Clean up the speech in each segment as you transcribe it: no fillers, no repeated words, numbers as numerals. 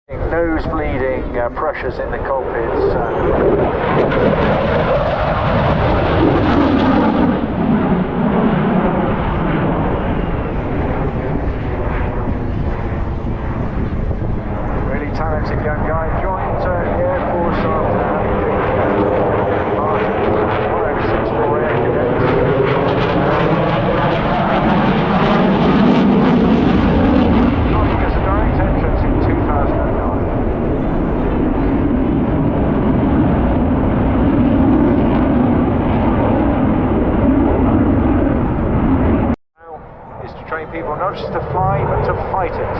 Nose bleeding pressures in the cockpits. Really talented young guy, joined the Air Force after having been part of 1064 Air Cadets. Starting as a direct entrance in 2009. Is to train people not just to fly, but to fight it.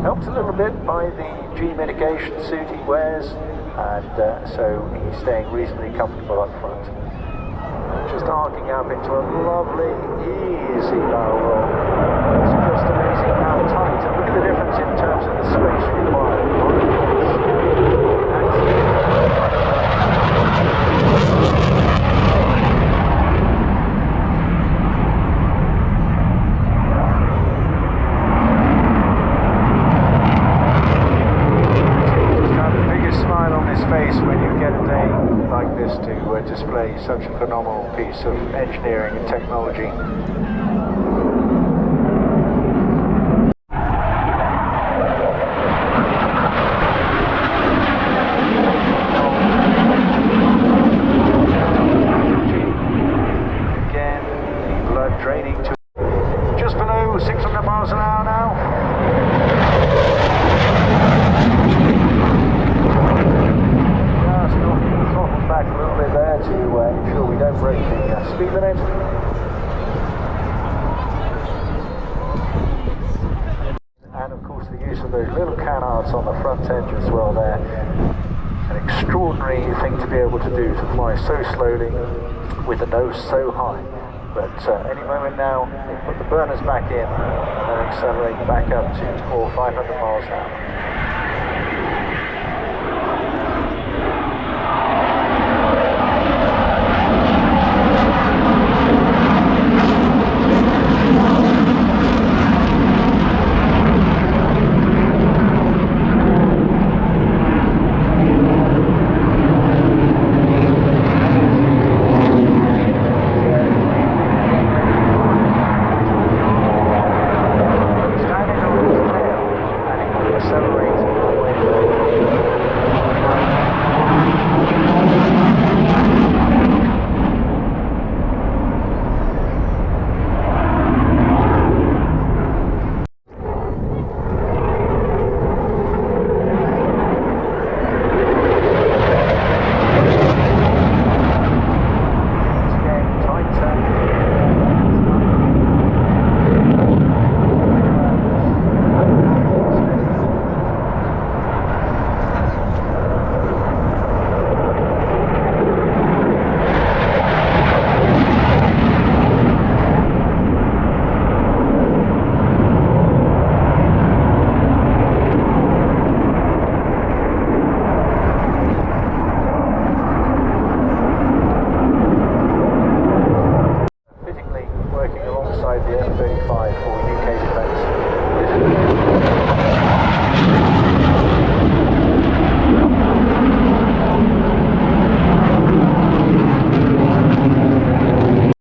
Helped a little bit by the G mitigation suit he wears, and so he's staying reasonably comfortable up front. Just arcing up into a lovely, easy barrel roll. It's just amazing how tight, and look at the difference in terms of the space required. Smile on his face when you get a day like this to display such a phenomenal piece of engineering and technology. Again, the blood draining to just below 600 miles an hour now. Back a little bit there to ensure we don't break the speed limit. And of course the use of those little canards on the front edge as well there. An extraordinary thing to be able to do, to fly so slowly with the nose so high. But any moment now, they put the burners back in and accelerate back up to 400 or 500 miles an hour. Accelerate.